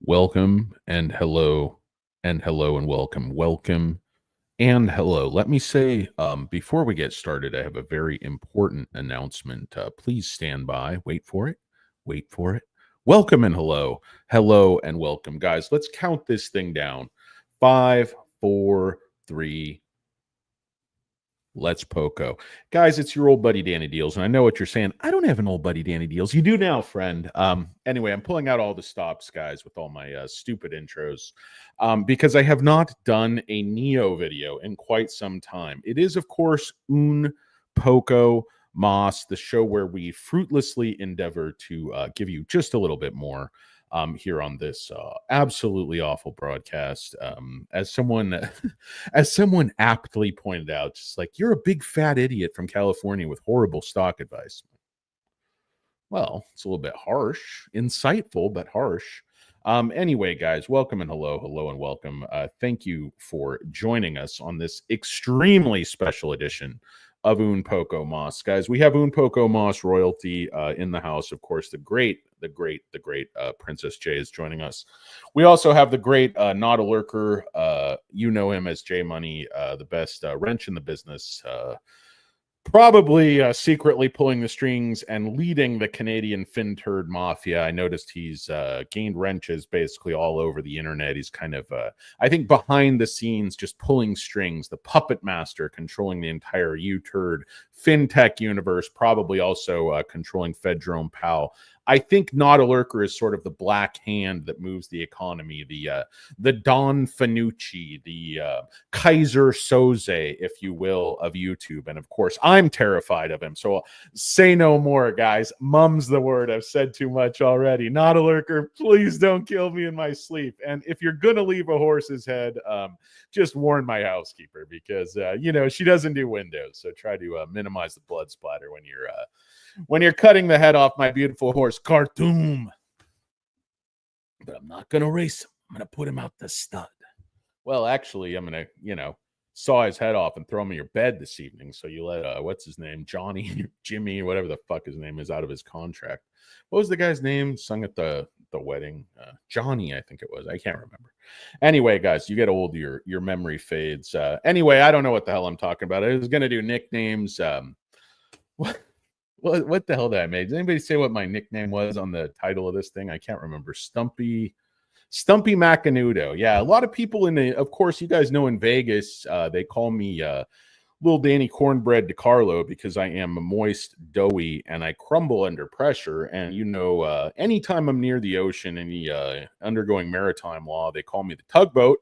Welcome and hello and hello and welcome. Welcome and hello. Let me say, before we get started, I have a very important announcement. Please stand by. Wait for it. Wait for it. Welcome and hello. Hello and welcome. Guys, let's count this thing down. 5, 4, 3, let's Poco. Guys, it's your old buddy Danny Deals, and I know what you're saying. I don't have an old buddy Danny Deals. You do now, friend. Anyway, I'm pulling out all the stops, guys, with all my stupid intros, because I have not done a Neo video in quite some time. It is, of course, Un Poco Mas, the show where we fruitlessly endeavor to give you just a little bit more here on this absolutely awful broadcast. As someone as someone aptly pointed out, just like, you're a big fat idiot from California with horrible stock advice. Well, it's a little bit harsh, insightful, but harsh. Anyway, guys, welcome and hello and welcome. Thank you for joining us on this extremely special edition of Un Poco Mas. Guys, we have Un Poco Mas royalty in the house. Of course, the great Princess J is joining us. We also have the great Not a Lurker. You know him as J Money, the best wrench in the business. Probably secretly pulling the strings and leading the Canadian fin turd mafia. I noticed he's gained wrenches basically all over the internet. He's kind of, I think, behind the scenes, just pulling strings, the puppet master controlling the entire U-turd fintech universe, probably also controlling Fedrome Powell. I think Not a Lurker is sort of the black hand that moves the economy, the Don Fanucci, the Kaiser Soze, if you will, of YouTube. And of course, I'm terrified of him. So say no more, guys. Mum's the word. I've said too much already. Not a Lurker, please don't kill me in my sleep. And if you're going to leave a horse's head, just warn my housekeeper because, she doesn't do windows. So try to minimize the blood splatter when you're cutting the head off my beautiful horse, Khartoum. But I'm not going to race him. I'm going to put him out the stud. Well, actually, I'm going to, saw his head off and throw him in your bed this evening. So you let, what's his name? Johnny, Jimmy, whatever the fuck his name is, out of his contract. What was the guy's name sung at the wedding? Johnny, I think it was. I can't remember. Anyway, guys, you get old, your memory fades. Anyway, I don't know what the hell I'm talking about. I was going to do nicknames. What the hell did I make? Does anybody say what my nickname was on the title of this thing? I can't remember. Stumpy Macanudo. Yeah, a lot of people of course, you guys know in Vegas, they call me Little Danny Cornbread DiCarlo because I am moist, doughy, and I crumble under pressure. And anytime I'm near the ocean, any undergoing maritime law, they call me the tugboat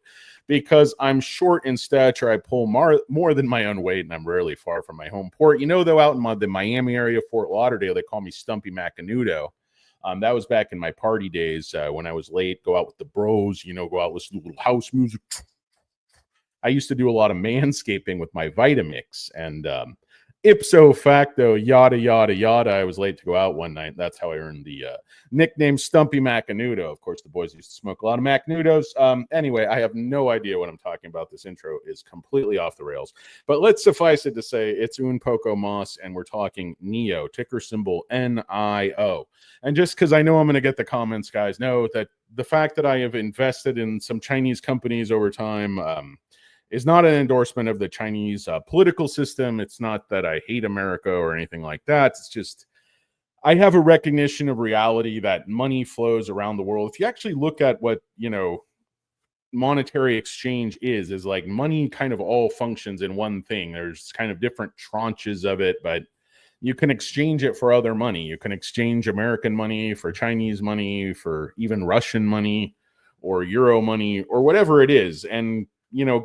because I'm short in stature. I pull more than my own weight, and I'm rarely far from my home port. Though out in the Miami area, Fort Lauderdale, they call me Stumpy Macanudo. That was back in my party days when I was late, go out with the bros, go out, listen to little house music. I used to do a lot of manscaping with my Vitamix, and ipso facto, yada, yada, yada, I was late to go out one night. That's how I earned the nickname Stumpy Macanudo. Of course, the boys used to smoke a lot of Macanudos. Anyway, I have no idea what I'm talking about. This intro is completely off the rails. But let's suffice it to say it's Un Poco Mas, and we're talking Nio, ticker symbol NIO. And just because I know I'm going to get the comments, guys, know that the fact that I have invested in some Chinese companies over time is not an endorsement of the Chinese political system. It's not that I hate America or anything like that. It's just I have a recognition of reality that money flows around the world. If you actually look at what, monetary exchange is like money kind of all functions in one thing. There's kind of different tranches of it, but you can exchange it for other money. You can exchange American money for Chinese money, for even Russian money or Euro money or whatever it is. And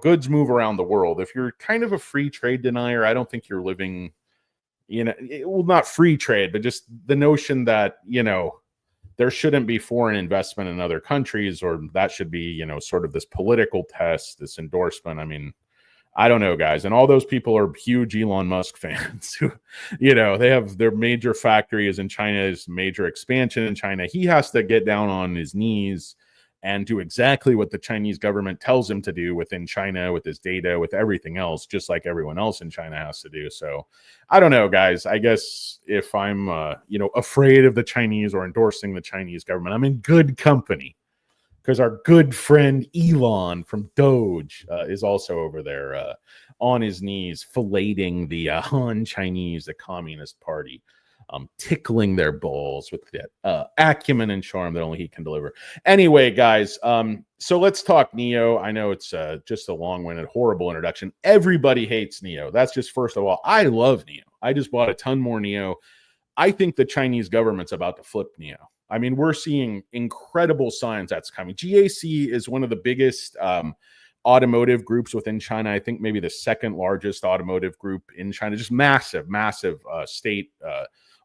goods move around the world. If you're kind of a free trade denier, I don't think you're living, not free trade, but just the notion that, there shouldn't be foreign investment in other countries, or that should be, sort of this political test, this endorsement. I mean, I don't know, guys. And all those people are huge Elon Musk fans who, they have their major factories in China, his major expansion in China. He has to get down on his knees and do exactly what the Chinese government tells him to do within China, with his data, with everything else, just like everyone else in China has to do. So I don't know, guys. I guess if I'm, afraid of the Chinese or endorsing the Chinese government, I'm in good company. because our good friend Elon from Doge is also over there on his knees, filleting the Han Chinese, the Communist Party, tickling their balls with that acumen and charm that only he can deliver. Anyway, guys, so let's talk Nio. I know it's just a long-winded, horrible introduction. Everybody hates Nio. That's just first of all. I love Nio. I just bought a ton more Nio. I think the Chinese government's about to flip Nio. I mean, we're seeing incredible signs that's coming. GAC is one of the biggest automotive groups within China. I think maybe the second largest automotive group in China. Just massive state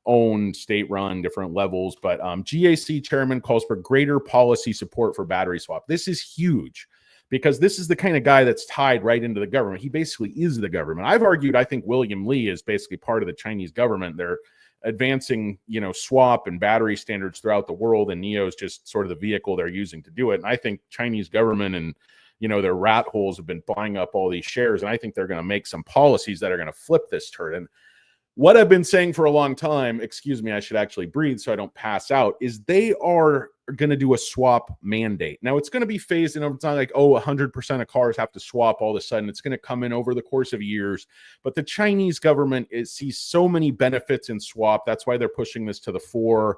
owned, state run, different levels. But GAC chairman calls for greater policy support for battery swap. This is huge because this is the kind of guy that's tied right into the government. He basically is the government. I've argued, I think William Li is basically part of the Chinese government. They're advancing, swap and battery standards throughout the world, and Nio is just sort of the vehicle they're using to do it. And I think Chinese government and their rat holes have been buying up all these shares, and I think they're going to make some policies that are going to flip this turd. And what I've been saying for a long time, excuse me, I should actually breathe so I don't pass out, is they are going to do a swap mandate. Now, it's going to be phased in. It's not like, 100% of cars have to swap all of a sudden. It's going to come in over the course of years. But the Chinese government sees so many benefits in swap. That's why they're pushing this to the fore.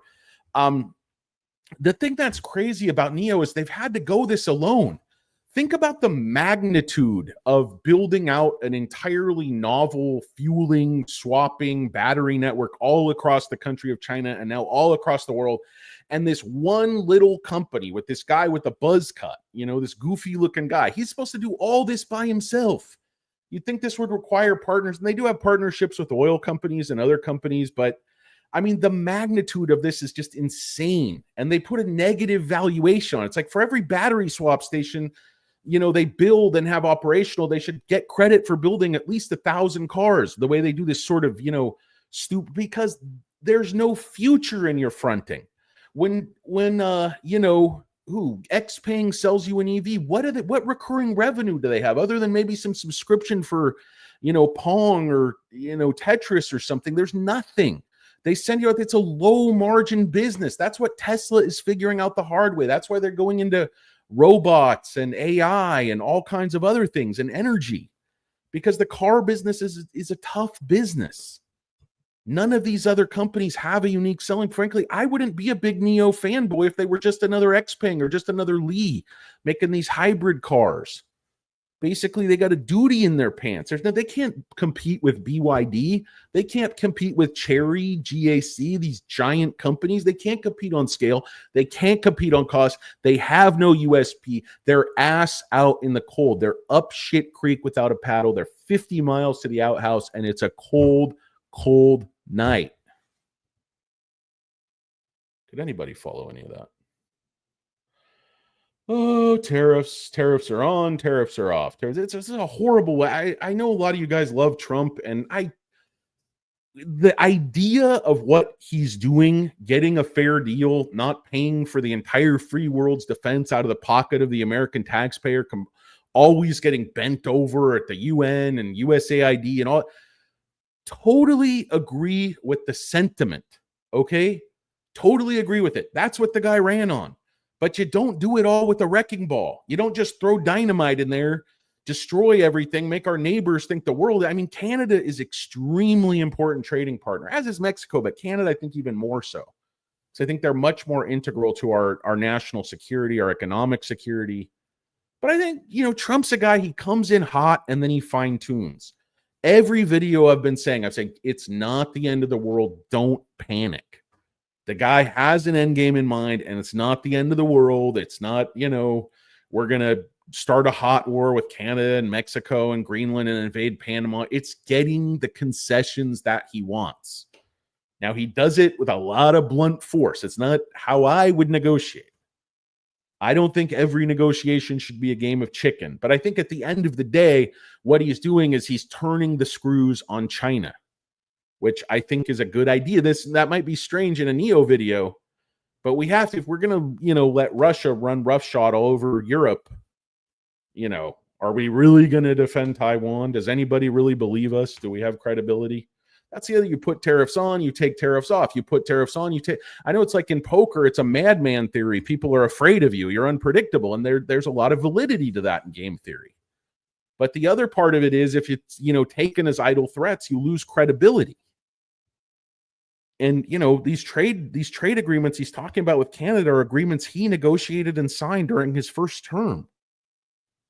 The thing that's crazy about Nio is they've had to go this alone. Think about the magnitude of building out an entirely novel fueling, swapping battery network all across the country of China and now all across the world. And this one little company with this guy with the buzz cut, this goofy looking guy, he's supposed to do all this by himself. You'd think this would require partners, and they do have partnerships with oil companies and other companies, but I mean, the magnitude of this is just insane. And they put a negative valuation on it. It's like for every battery swap station they build and have operational, they should get credit for building at least 1,000 cars, the way they do this sort of, stupid, because there's no future in your fronting. When Xpeng sells you an EV, what recurring revenue do they have other than maybe some subscription for, Pong or, Tetris or something? There's nothing. They send you out. It's a low margin business. That's what Tesla is figuring out the hard way. That's why they're going into robots and AI and all kinds of other things and energy, because the car business is a tough business. None of these other companies have a unique selling. Frankly, I wouldn't be a big Nio fanboy if they were just another Xpeng or just another Li making these hybrid cars. Basically, they got a duty in their pants. They can't compete with BYD. They can't compete with Chery, GAC, these giant companies. They can't compete on scale. They can't compete on cost. They have no USP. They're ass out in the cold. They're up shit creek without a paddle. They're 50 miles to the outhouse, and it's a cold, cold night. Could anybody follow any of that? Oh, tariffs are on, tariffs are off. It's a horrible way. I know a lot of you guys love Trump, and the idea of what he's doing, getting a fair deal, not paying for the entire free world's defense out of the pocket of the American taxpayer, always getting bent over at the UN and USAID and all. Totally agree with the sentiment, okay? Totally agree with it. That's what the guy ran on. But you don't do it all with a wrecking ball. You don't just throw dynamite in there, destroy everything, make our neighbors think the world. I mean, Canada is extremely important trading partner, as is Mexico, but Canada, I think, even more so. So I think they're much more integral to our national security, our economic security. But I think, Trump's a guy, he comes in hot and then he fine tunes. Every video I've been saying, it's not the end of the world. Don't panic. The guy has an end game in mind, and it's not the end of the world. It's not, we're going to start a hot war with Canada and Mexico and Greenland and invade Panama. It's getting the concessions that he wants. Now, he does it with a lot of blunt force. It's not how I would negotiate. I don't think every negotiation should be a game of chicken. But I think at the end of the day, what he's doing is he's turning the screws on China, which I think is a good idea. That might be strange in a Nio video, but we have to, if we're going to, let Russia run roughshod all over Europe, are we really going to defend Taiwan? Does anybody really believe us? Do we have credibility? That's the other. You put tariffs on, you take tariffs off. You put tariffs on, you take. I know it's like in poker, it's a madman theory. People are afraid of you. You're unpredictable, and there's a lot of validity to that in game theory. But the other part of it is, if it's taken as idle threats, you lose credibility. And these trade agreements he's talking about with Canada are agreements he negotiated and signed during his first term.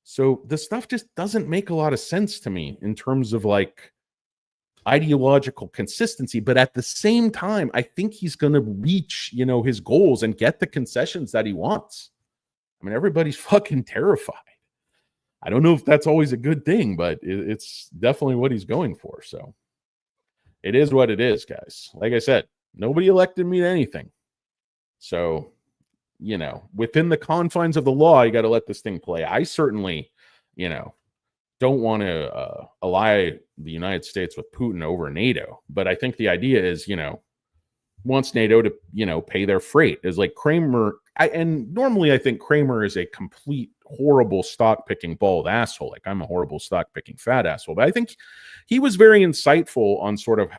So the stuff just doesn't make a lot of sense to me in terms of like ideological consistency. But at the same time, I think he's going to reach, his goals and get the concessions that he wants. I mean, everybody's fucking terrified. I don't know if that's always a good thing, but it's definitely what he's going for. So it is what it is, guys. Like I said, nobody elected me to anything. So, within the confines of the law, you got to let this thing play. I certainly, don't want to ally the United States with Putin over NATO. But I think the idea is, wants NATO to, pay their freight. Is like Kramer. And normally I think Kramer is a complete horrible stock picking bald asshole. Like I'm a horrible stock picking fat asshole. But I think he was very insightful on sort of,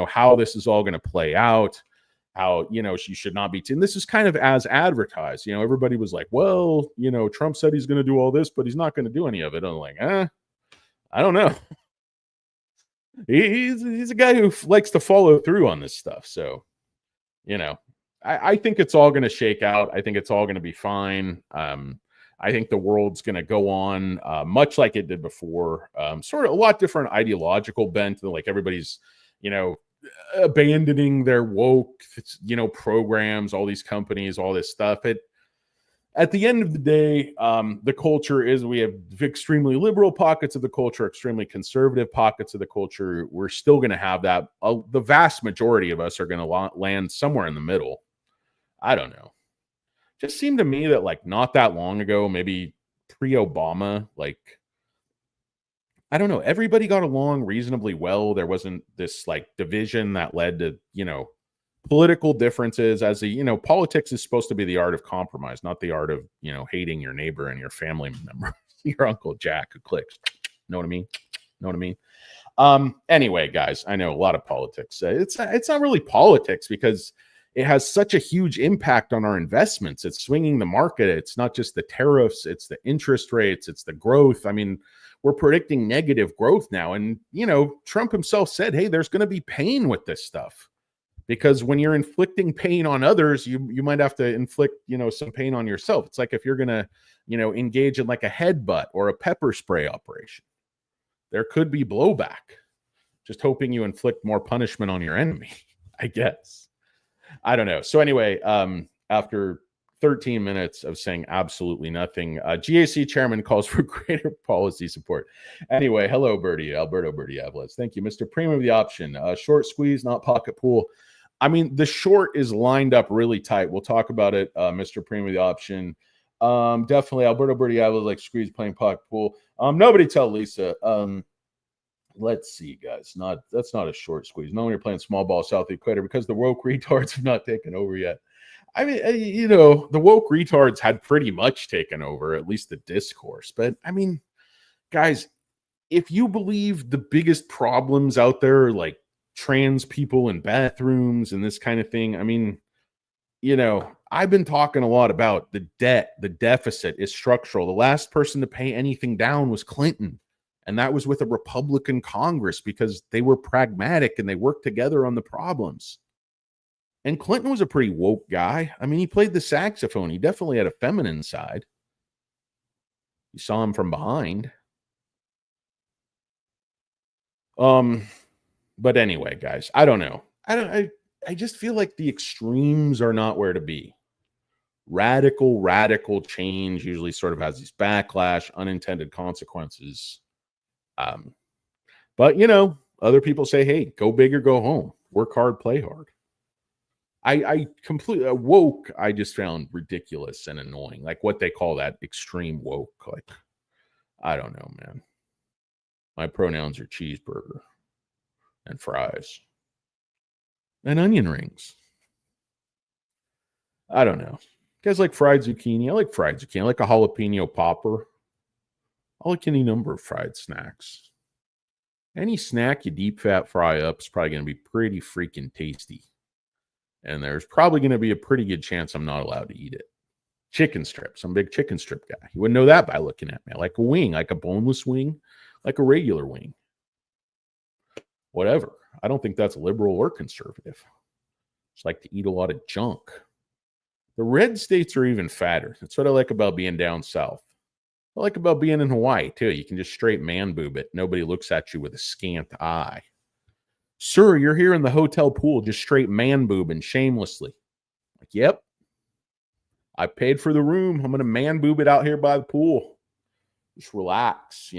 how this is all going to play out. How, she should not be. And this is kind of as advertised. Everybody was like, well, Trump said he's going to do all this, but he's not going to do any of it. I'm like, I don't know. He's a guy who likes to follow through on this stuff. So, I think it's all going to shake out. I think it's all going to be fine. I think the world's going to go on much like it did before. Sort of a lot different ideological bent. Like everybody's, abandoning their woke, programs, all these companies, all this stuff. At the end of the day, the culture is we have extremely liberal pockets of the culture, extremely conservative pockets of the culture. We're still going to have that. The vast majority of us are going to land somewhere in the middle. I don't know. Just seemed to me that like not that long ago, maybe pre-Obama, like, I don't know, everybody got along reasonably well. There wasn't this like division that led to, political differences. As politics is supposed to be the art of compromise, not the art of, hating your neighbor and your family member, your Uncle Jack who clicks. Know what I mean? Anyway, guys, I know a lot of politics. It's not really politics because it has such a huge impact on our investments. It's swinging the market. It's not just the tariffs, it's the interest rates, it's the growth. I mean, we're predicting negative growth now. And, Trump himself said, hey, there's going to be pain with this stuff. Because when you're inflicting pain on others, you might have to inflict, some pain on yourself. It's like if you're going to, engage in like a headbutt or a pepper spray operation, there could be blowback. Just hoping you inflict more punishment on your enemy, I guess. I don't know. So anyway, after 13 minutes of saying absolutely nothing, GAC chairman calls for greater policy support. Anyway, hello, Bertie, Alberto Bertie Avalos. Thank you, Mr. Premium of the option. Short squeeze, not pocket pool. I mean, the short is lined up really tight. We'll talk about it, Mr. Premium of the option. Definitely, Alberto Bertie Avalos like squeeze playing pocket pool. Nobody tell Lisa. Let's see, guys. That's not a short squeeze. No, when you're playing small ball South Equator because the woke retards have not taken over yet. I mean, the woke retards had pretty much taken over, at least the discourse. But I mean, guys, if you believe the biggest problems out there are like trans people in bathrooms and this kind of thing, I mean, I've been talking a lot about the debt. The deficit is structural. The last person to pay anything down was Clinton. And that was with a Republican Congress because they were pragmatic and they worked together on the problems. And Clinton was a pretty woke guy. I mean, he played the saxophone. He definitely had a feminine side. You saw him from behind. But anyway, guys, I don't know. I just feel like the extremes are not where to be. Radical change usually sort of has these backlash, unintended consequences. But other people say, hey, go big or go home. Work hard, play hard. I completely woke. I just found ridiculous and annoying. Like what they call that extreme woke. Like, I don't know, man. My pronouns are cheeseburger and fries and onion rings. I don't know. You guys like fried zucchini? I like fried zucchini. I like a jalapeno popper. I like any number of fried snacks. Any snack you deep fat fry up is probably going to be pretty freaking tasty. And there's probably going to be a pretty good chance I'm not allowed to eat it. Chicken strips. I'm a big chicken strip guy. You wouldn't know that by looking at me. I like a wing, like a boneless wing, like a regular wing. Whatever. I don't think that's liberal or conservative. Just like to eat a lot of junk. The red states are even fatter. That's what I like about being down south. I like about being in Hawaii, too. You can just straight man boob it. Nobody looks at you with a scant eye. Sir, you're here in the hotel pool, just straight man boobing shamelessly. Like, yep. I paid for the room. I'm going to man boob it out here by the pool. Just relax,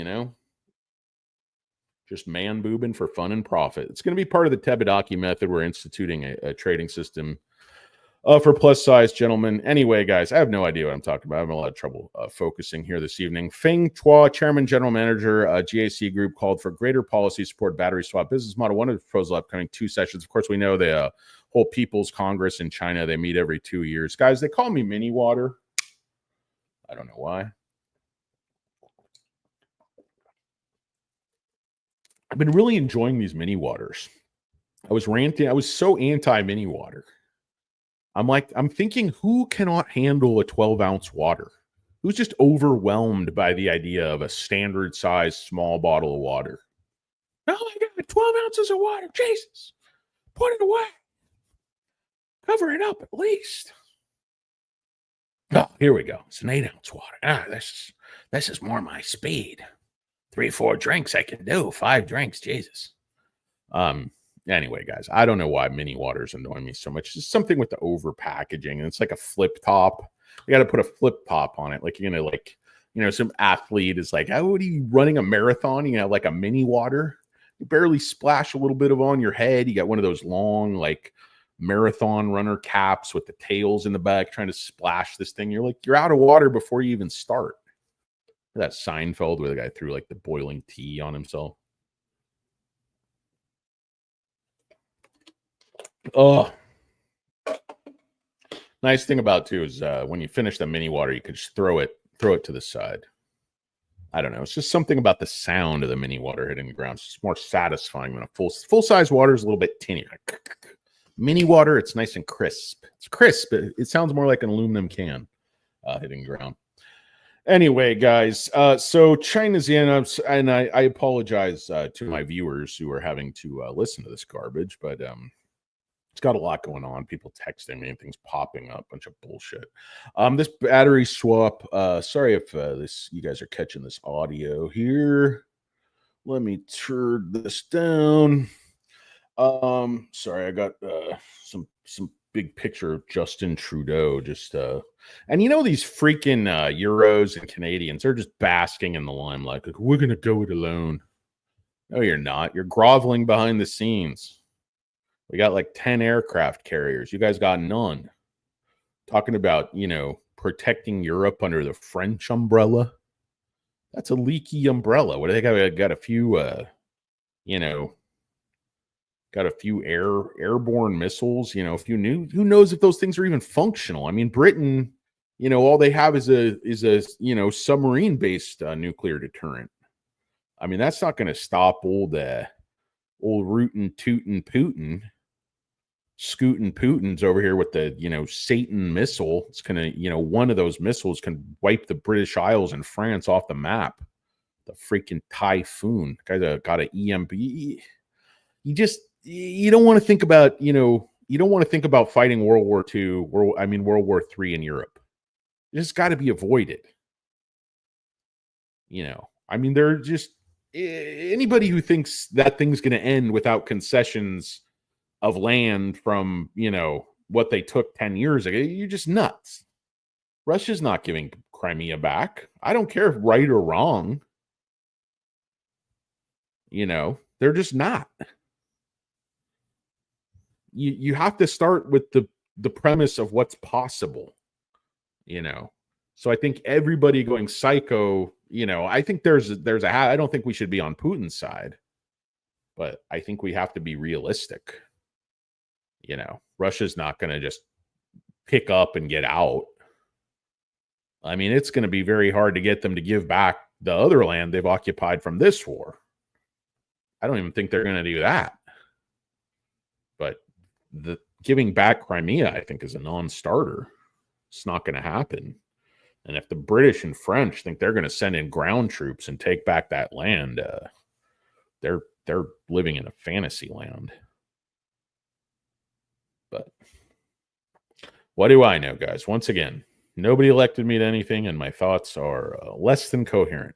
Just man boobing for fun and profit. It's going to be part of the Tebedaki method. We're instituting a trading system for plus size gentlemen. Anyway, guys, I have no idea what I'm talking about. I'm having a lot of trouble focusing here this evening. Feng Chua, Chairman, General Manager, GAC Group, called for greater policy support battery swap business model. One of the proposals upcoming 2 sessions. Of course, we know the whole People's Congress in China. They meet every 2 years. Guys, they call me mini water. I don't know why. I've been really enjoying these mini waters. I was ranting. I was so anti mini water. I'm thinking, who cannot handle a 12-ounce water? Who's just overwhelmed by the idea of a standard size small bottle of water? Oh my God, 12 ounces of water. Jesus. Put it away. Cover it up at least. Oh, here we go. It's an 8-ounce water. This is more my speed. 3-4 drinks I can do. 5 drinks, Jesus. Anyway, guys, I don't know why mini waters annoy me so much. It's something with the over packaging, and it's like a flip top. You got to put a flip top on it. Like you're gonna some athlete is like, how are you running a marathon? You have like a mini water. You barely splash a little bit of on your head. You got one of those long like marathon runner caps with the tails in the back, trying to splash this thing. You're out of water before you even start. That Seinfeld where the guy threw like the boiling tea on himself. Oh, nice thing about too is when you finish the mini water, you can just throw it to the side. I don't know. It's just something about the sound of the mini water hitting the ground. It's just more satisfying than a full size water is a little bit tinny. Mini water, it's nice and crisp. It's crisp. It sounds more like an aluminum can hitting the ground. Anyway, guys, so China's in, and I apologize to my viewers who are having to listen to this garbage, but it's got a lot going on. People texting me and things popping up, bunch of bullshit. This battery swap. Sorry if you guys are catching this audio here. Let me turn this down. Sorry, I got some big picture of Justin Trudeau. And these freaking Euros and Canadians, they're just basking in the limelight. Like, we're gonna go it alone. No, you're not. You're groveling behind the scenes. We got like 10 aircraft carriers. You guys got none. Talking about, protecting Europe under the French umbrella. That's a leaky umbrella. What do they got? Got a few, got a few airborne missiles. If you knew, who knows if those things are even functional? I mean, Britain, all they have is a submarine-based nuclear deterrent. I mean, that's not going to stop old rootin' tootin' Putin. Scootin' Putin's over here with the, Satan missile. It's going to, one of those missiles can wipe the British Isles and France off the map. The freaking Typhoon. Guy's got an EMP. You don't want to think about, you don't want to think about fighting World War II, World War III in Europe. It's got to be avoided. They're just, anybody who thinks that thing's going to end without concessions of land from, what they took 10 years ago, you're just nuts. Russia's not giving Crimea back. I don't care if right or wrong. They're just not. You have to start with the premise of what's possible, So I think everybody going psycho, I think I don't think we should be on Putin's side, but I think we have to be realistic. Russia's not going to just pick up and get out. I mean, it's going to be very hard to get them to give back the other land they've occupied from this war. I don't even think they're going to do that. But the giving back Crimea, I think, is a non-starter. It's not going to happen. And if the British and French think they're going to send in ground troops and take back that land, they're living in a fantasy land. But what do I know, guys? Once again, nobody elected me to anything, and my thoughts are less than coherent.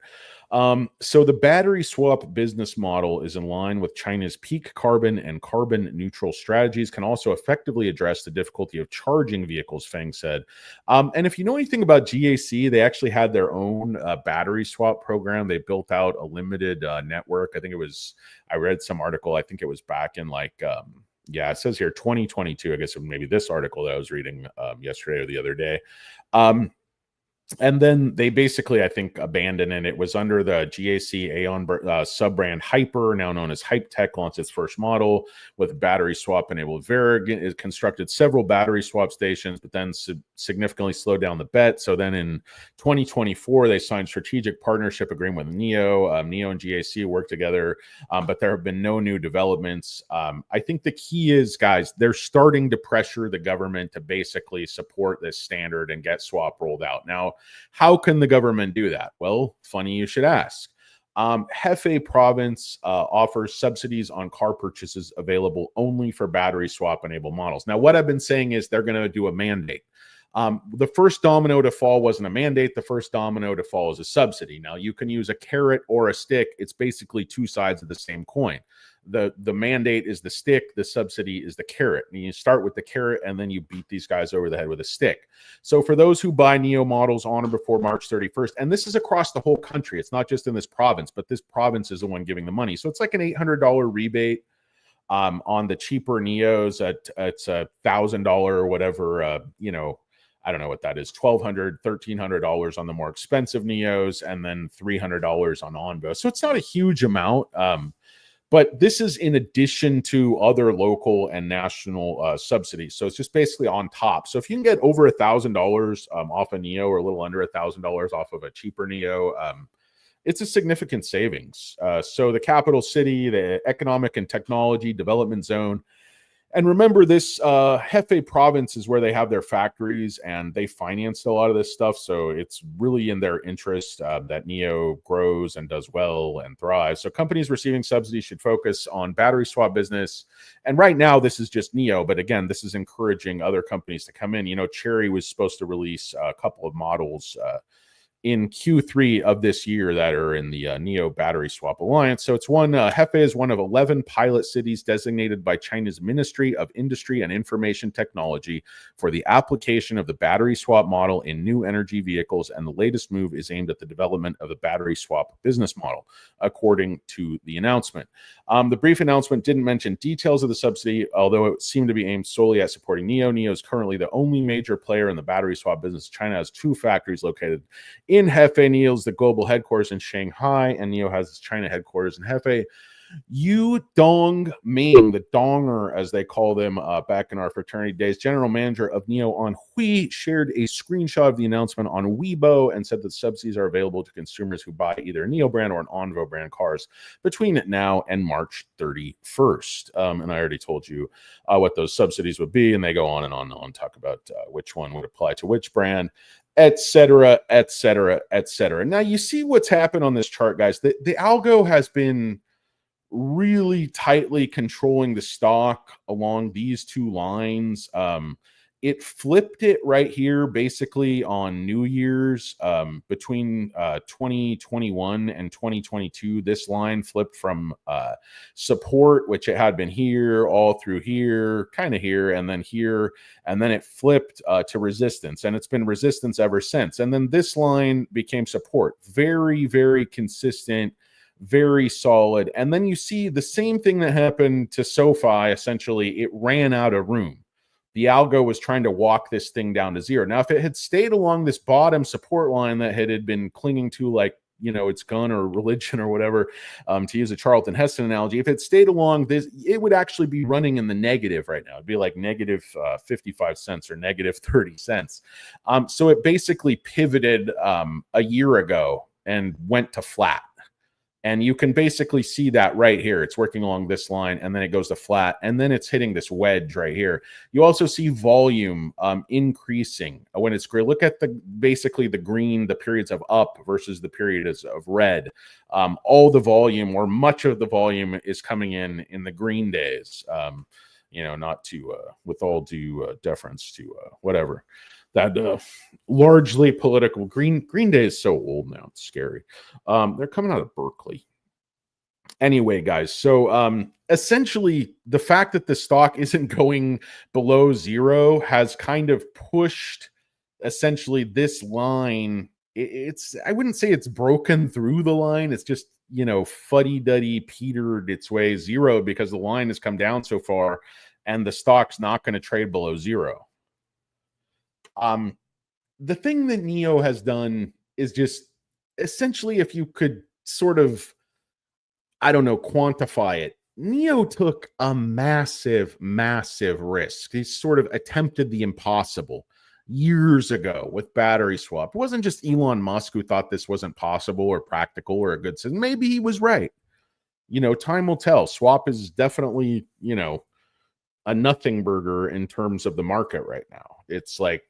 So the battery swap business model is in line with China's peak carbon and carbon neutral strategies, can also effectively address the difficulty of charging vehicles, Feng said. And if you know anything about GAC, they actually had their own battery swap program. They built out a limited network. I think it was, I read some article, I think it was back in like, yeah, it says here 2022. I guess maybe this article that I was reading yesterday or the other day. And then they basically, I think, abandoned it. It was under the GAC Aeon sub-brand Hyper, now known as Hype Tech, launched its first model with battery swap enabled Verrig. It constructed several battery swap stations, but then significantly slowed down the bet. So then in 2024, they signed strategic partnership agreement with Nio. Nio and GAC work together, but there have been no new developments. I think the key is, guys, they're starting to pressure the government to basically support this standard and get swap rolled out. Now, how can the government do that? Well, funny you should ask. Hefei province offers subsidies on car purchases available only for battery swap enabled models. Now, what I've been saying is they're going to do a mandate. The first domino to fall wasn't a mandate. The first domino to fall is a subsidy. Now, you can use a carrot or a stick. It's basically two sides of the same coin. The mandate is the stick, the subsidy is the carrot. And you start with the carrot and then you beat these guys over the head with a stick. So for those who buy Nio models on or before March 31st, and this is across the whole country, it's not just in this province, but this province is the one giving the money. So it's like an $800 rebate on the cheaper Nios. It's $1,000 or whatever, I don't know what that is, $1,200, $1,300 on the more expensive Nios, and then $300 on Onvo. So it's not a huge amount. But this is in addition to other local and national subsidies. So it's just basically on top. So if you can get over $1,000 off a Nio, or a little under $1,000 off of a cheaper Nio, it's a significant savings. So the capital city, the economic and technology development zone. And remember, this Hefei province is where they have their factories, and they financed a lot of this stuff. So it's really in their interest that Nio grows and does well and thrives. So companies receiving subsidies should focus on battery swap business. And right now, this is just Nio. But again, this is encouraging other companies to come in. You know, Chery was supposed to release a couple of models in Q3 of this year that are in the Nio Battery Swap Alliance. So it's one, Hefei is one of 11 pilot cities designated by China's Ministry of Industry and Information Technology for the application of the battery swap model in new energy vehicles. And the latest move is aimed at the development of the battery swap business model, according to the announcement. The brief announcement didn't mention details of the subsidy, although it seemed to be aimed solely at supporting Nio. Nio is currently the only major player in the battery swap business. China has two factories located in Hefei. Nio's the global headquarters in Shanghai, and Nio has its China headquarters in Hefei. Yu Dongming, the Donger, as they call them back in our fraternity days, general manager of Nio on Hui, shared a screenshot of the announcement on Weibo and said that subsidies are available to consumers who buy either a Nio brand or an Onvo brand cars between now and March 31st. And I already told you what those subsidies would be, and they go on and on and on, talk about which one would apply to which brand, etc., etc., etc. Now, you see what's happened on this chart, guys. The algo has been really tightly controlling the stock along these two lines. It flipped it right here basically on New Year's between 2021 and 2022. This line flipped from support, which it had been here, all through here, kind of here, and then here, and then it flipped to resistance, and it's been resistance ever since. And then this line became support. Very, very consistent, very solid. And then you see the same thing that happened to SoFi. Essentially, it ran out of room. The algo was trying to walk this thing down to zero. Now, if it had stayed along this bottom support line that it had been clinging to, like, you know, its gun or religion or whatever, to use a Charlton Heston analogy, if it stayed along this, it would actually be running in the negative right now. It'd be like negative 55 cents or negative 30 cents. So it basically pivoted a year ago and went to flat. And you can basically see that right here. It's working along this line, and then it goes to flat, and then it's hitting this wedge right here. You also see volume increasing when it's great. Look at basically the green, the periods of up versus the periods of red. All the volume, or much of the volume, is coming in the green days. Not to with all due deference to whatever that largely political Green Day is so old now, it's scary. They're coming out of Berkeley. Anyway, guys, so essentially the fact that the stock isn't going below zero has kind of pushed essentially this line. I wouldn't say it's broken through the line. It's just, fuddy-duddy petered its way zero because the line has come down so far and the stock's not going to trade below zero. The thing that Nio has done is just essentially, if you could sort of, I don't know, quantify it, Nio took a massive, massive risk. He sort of attempted the impossible years ago with battery swap. It wasn't just Elon Musk who thought this wasn't possible or practical or a good system. Maybe he was right. Time will tell. Swap is definitely, a nothing burger in terms of the market right now. It's like,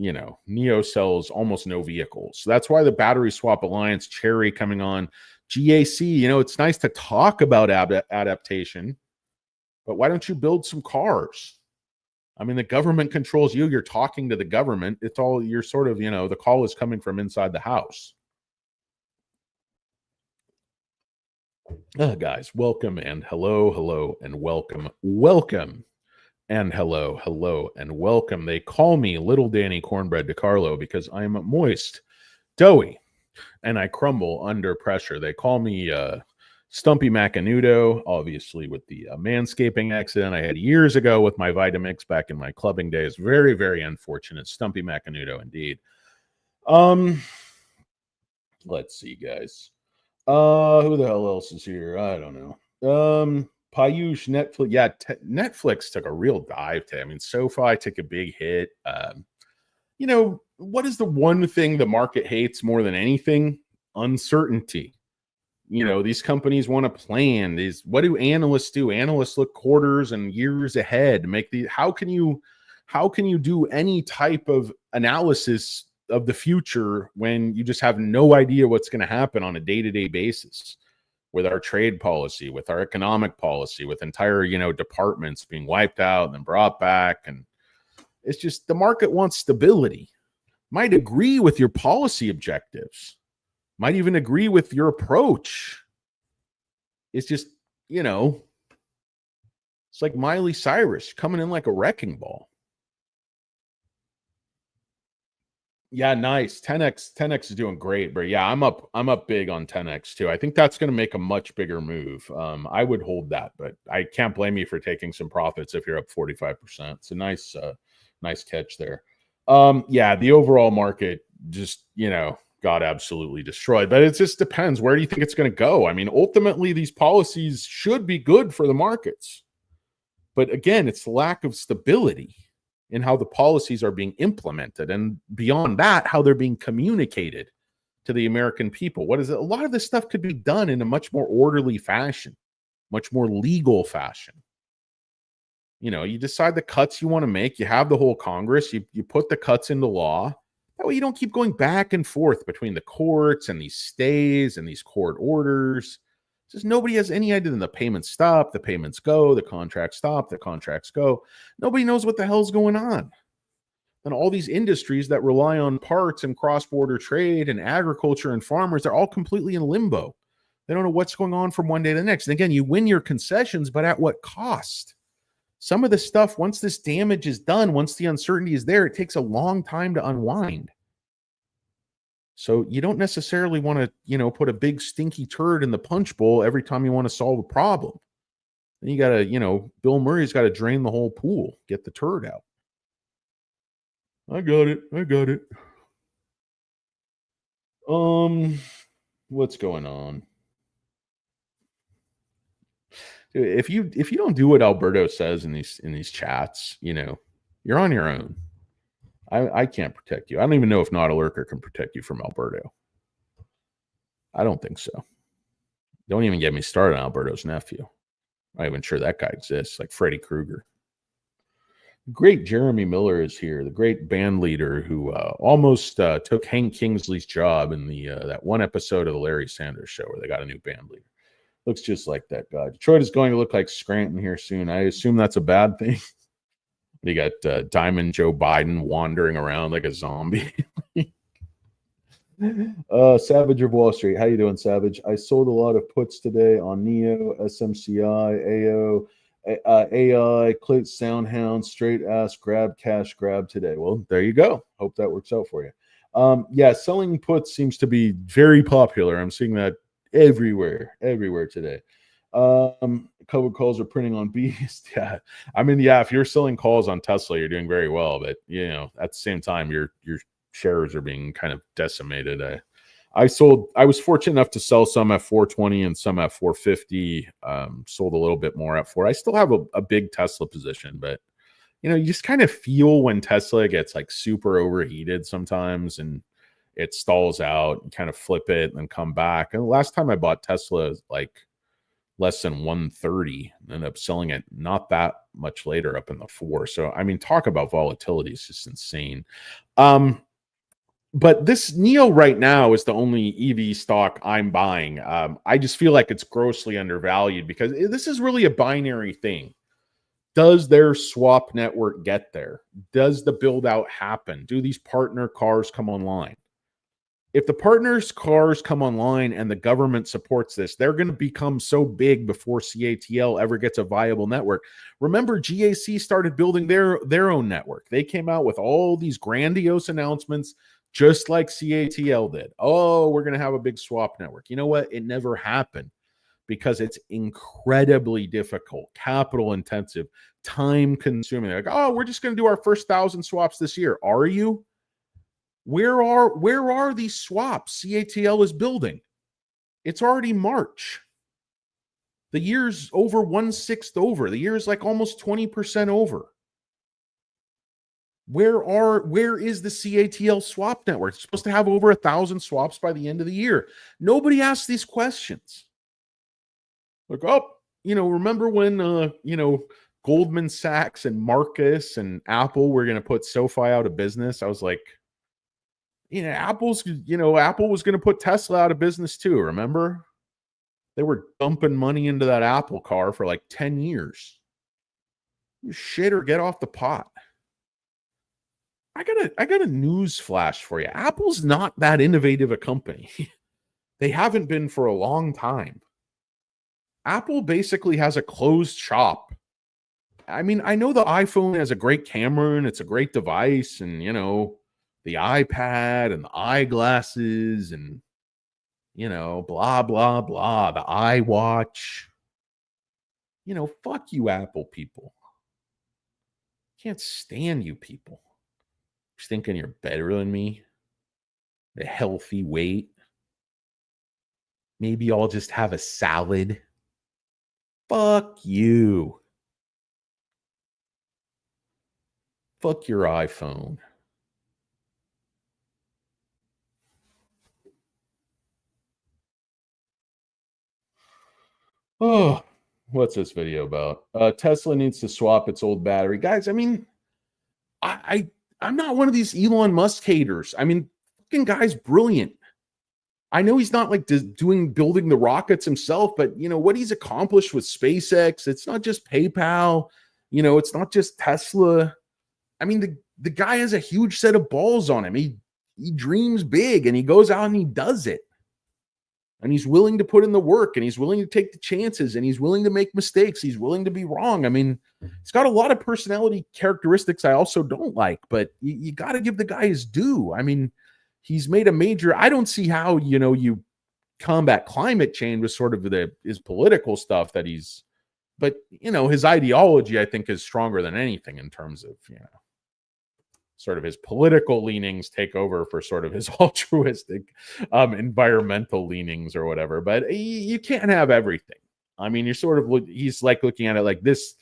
Nio sells almost no vehicles. So that's why the Battery Swap Alliance, Cherry coming on, GAC, it's nice to talk about adaptation, but why don't you build some cars? I mean, the government controls you. You're talking to the government. It's all, you're sort of, the call is coming from inside the house. Guys, welcome and hello, and welcome. And hello, and welcome. They call me Little Danny Cornbread DiCarlo because I am moist, doughy, and I crumble under pressure. They call me Stumpy Macanudo, obviously with the manscaping accident I had years ago with my Vitamix back in my clubbing days. Very, very unfortunate. Stumpy Macanudo indeed. Let's see, guys. Who the hell else is here? I don't know. Payush, Netflix. Yeah, Netflix took a real dive today. I mean, SoFi took a big hit. What is the one thing the market hates more than anything? Uncertainty. These companies want to plan. What do analysts do? Analysts look quarters and years ahead. How can you do any type of analysis of the future when you just have no idea what's going to happen on a day-to-day basis? With our trade policy, with our economic policy, with entire, departments being wiped out and then brought back. And it's just, the market wants stability. Might agree with your policy objectives. Might even agree with your approach. It's just, it's like Miley Cyrus coming in like a wrecking ball. Yeah, nice. 10x is doing great, but yeah, I'm up big on 10x too. I think that's going to make a much bigger move. I would hold that, but I can't blame you for taking some profits if you're up 45%. It's a nice catch there. Yeah, the overall market just, got absolutely destroyed, but it just depends. Where do you think it's going to go? I mean, ultimately these policies should be good for the markets. But again, it's lack of stability in how the policies are being implemented, and beyond that, how they're being communicated to the American people. What is it? A lot of this stuff could be done in a much more orderly fashion, much more legal fashion. You decide the cuts you want to make. You have the whole Congress. You put the cuts into law. That way you don't keep going back and forth between the courts and these stays and these court orders. Just nobody has any idea. Then the payments stop, the payments go, the contracts stop, the contracts go. Nobody knows what the hell's going on. And all these industries that rely on parts and cross-border trade and agriculture and farmers, they're all completely in limbo. They don't know what's going on from one day to the next. And again, you win your concessions, but at what cost? Some of the stuff, once this damage is done, once the uncertainty is there, it takes a long time to unwind. So you don't necessarily want to, put a big stinky turd in the punch bowl every time you want to solve a problem. Then you got to, Bill Murray's got to drain the whole pool, get the turd out. I got it. What's going on? If you don't do what Alberto says in these chats, you're on your own. I can't protect you. I don't even know if Not a Lurker can protect you from Alberto. I don't think so. Don't even get me started on Alberto's nephew. I'm not even sure that guy exists, like Freddy Krueger. Great Jeremy Miller is here, the great band leader who almost took Hank Kingsley's job in the that one episode of the Larry Sanders Show where they got a new band leader. Looks just like that guy. Detroit is going to look like Scranton here soon. I assume that's a bad thing. You got Diamond Joe Biden wandering around like a zombie. Savage of Wall Street. How you doing, Savage? I sold a lot of puts today on Nio, SMCI, AO, AI, Clit, Soundhound, Straight Ass, Grab Cash, Grab today. Well, there you go. Hope that works out for you. Yeah, selling puts seems to be very popular. I'm seeing that everywhere today. Covered calls are printing on Beast. Yeah, I mean, yeah, if you're selling calls on Tesla, you're doing very well. But at the same time, your shares are being kind of decimated. I was fortunate enough to sell some at 420 and some at 450. Sold a little bit more at 4. I still have a big Tesla position, but you just kind of feel when Tesla gets like super overheated sometimes and it stalls out. You kind of flip it and come back. And the last time I bought Tesla, like less than 130, ended up selling it not that much later up in the 4. So I mean, talk about volatility. It's just insane. But this Nio right now is the only EV stock I'm buying. I just feel like it's grossly undervalued because this is really a binary thing. Does their swap network get there? Does the build out happen? Do these partner cars come online? If the partners' cars come online and the government supports this, they're going to become so big before CATL ever gets a viable network. Remember, GAC started building their own network. They came out with all these grandiose announcements, just like CATL did. Oh, we're going to have a big swap network. You know what? It never happened because it's incredibly difficult, capital intensive, time consuming. Like, oh, we're just going to do our first 1,000 swaps this year. Are you? Where are these swaps CATL is building? It's already March. The year's over 1/6 over. The year's like almost 20% over. Where is the CATL swap network? It's supposed to have over 1,000 swaps by the end of the year. Nobody asks these questions. Like, remember when Goldman Sachs and Marcus and Apple were going to put SoFi out of business? I was like, Apple was going to put Tesla out of business too. Remember? They were dumping money into that Apple car for like 10 years. Shit or get off the pot. I got a news flash for you. Apple's not that innovative a company. They haven't been for a long time. Apple basically has a closed shop. I mean, I know the iPhone has a great camera and it's a great device and, the iPad and the eyeglasses and, blah, blah, blah, the iWatch. Fuck you, Apple people. Can't stand you people. Just thinking you're better than me. A healthy weight. Maybe I'll just have a salad. Fuck you. Fuck your iPhone. Oh, what's this video about? Tesla needs to swap its old battery. Guys, I mean, I'm not one of these Elon Musk haters. I mean, fucking guy's brilliant. I know he's not like building the rockets himself, but what he's accomplished with SpaceX, it's not just PayPal, it's not just Tesla. I mean, the guy has a huge set of balls on him. He dreams big and he goes out and he does it. And he's willing to put in the work and he's willing to take the chances and he's willing to make mistakes. He's willing to be wrong. I mean, he's got a lot of personality characteristics I also don't like, but you got to give the guy his due. I mean, he's made a major, I don't see how, you combat climate change with sort of his political stuff that but his ideology, I think, is stronger than anything in terms of, sort of his political leanings take over for sort of his altruistic environmental leanings or whatever. But you can't have everything. I mean, he's like looking at it like this,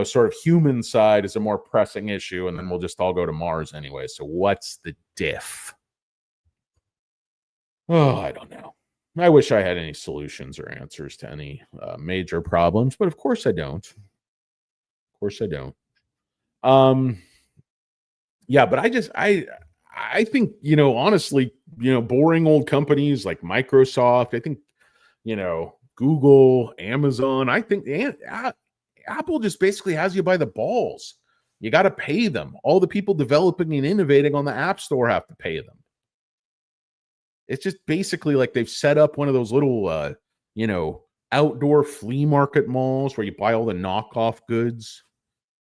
sort of human side is a more pressing issue, and then we'll just all go to Mars anyway. So what's the diff? Oh, I don't know. I wish I had any solutions or answers to any major problems, but of course I don't. Of course I don't. Um, yeah, but I think, honestly, boring old companies like Microsoft, I think, Google, Amazon, I think Apple just basically has you by the balls. You got to pay them. All the people developing and innovating on the App Store have to pay them. It's just basically like they've set up one of those little, outdoor flea market malls where you buy all the knockoff goods.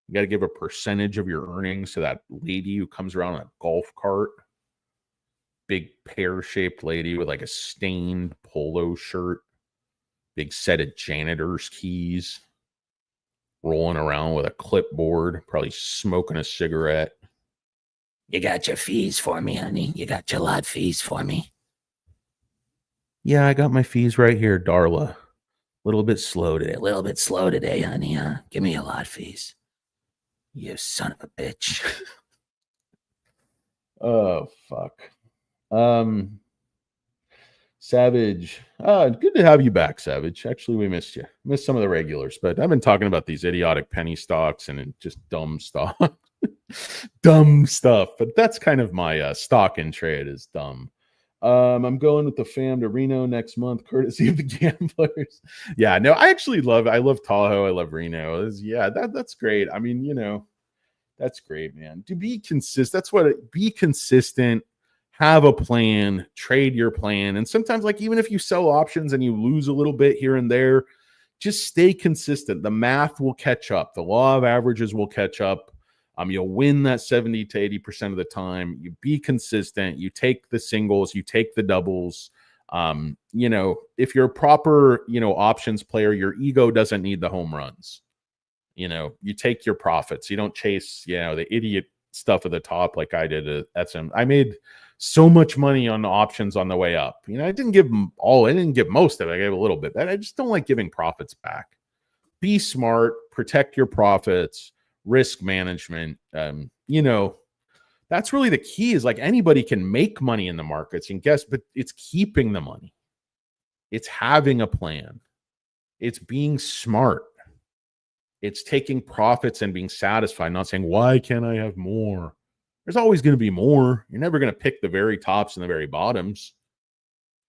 You got to give a percentage of your earnings to that lady who comes around in a golf cart. Big pear-shaped lady with like a stained polo shirt. Big set of janitor's keys. Rolling around with a clipboard. Probably smoking a cigarette. You got your fees for me, honey? You got your lot fees for me? Yeah, I got my fees right here, Darla. A little bit slow today, honey, huh? Give me your lot fees. You son of a bitch. Oh, fuck. Savage. Good to have you back, Savage. Actually, we missed you. Missed some of the regulars, but I've been talking about these idiotic penny stocks and just dumb stuff. Dumb stuff. But that's kind of my stock in trade is dumb. I'm going with the fam to Reno next month, courtesy of the gamblers. Yeah, no, I love Tahoe. I love Reno. That's great. I mean, that's great, man. To be consistent, be consistent, have a plan, trade your plan. And sometimes, like, even if you sell options and you lose a little bit here and there, just stay consistent. The math will catch up. The law of averages will catch up. You'll win that 70 to 80% of the time. You be consistent. You take the singles, you take the doubles. If you're a proper, options player, your ego doesn't need the home runs. You take your profits. You don't chase, the idiot stuff at the top like I did at SM. I made so much money on the options on the way up. I didn't give I didn't give most of it. I gave a little bit. I just don't like giving profits back. Be smart, protect your profits, risk management. That's really the key is like anybody can make money in the markets and guess, but it's keeping the money. It's having a plan. It's being smart. It's taking profits and being satisfied, not saying, why can't I have more? There's always going to be more. You're never going to pick the very tops and the very bottoms.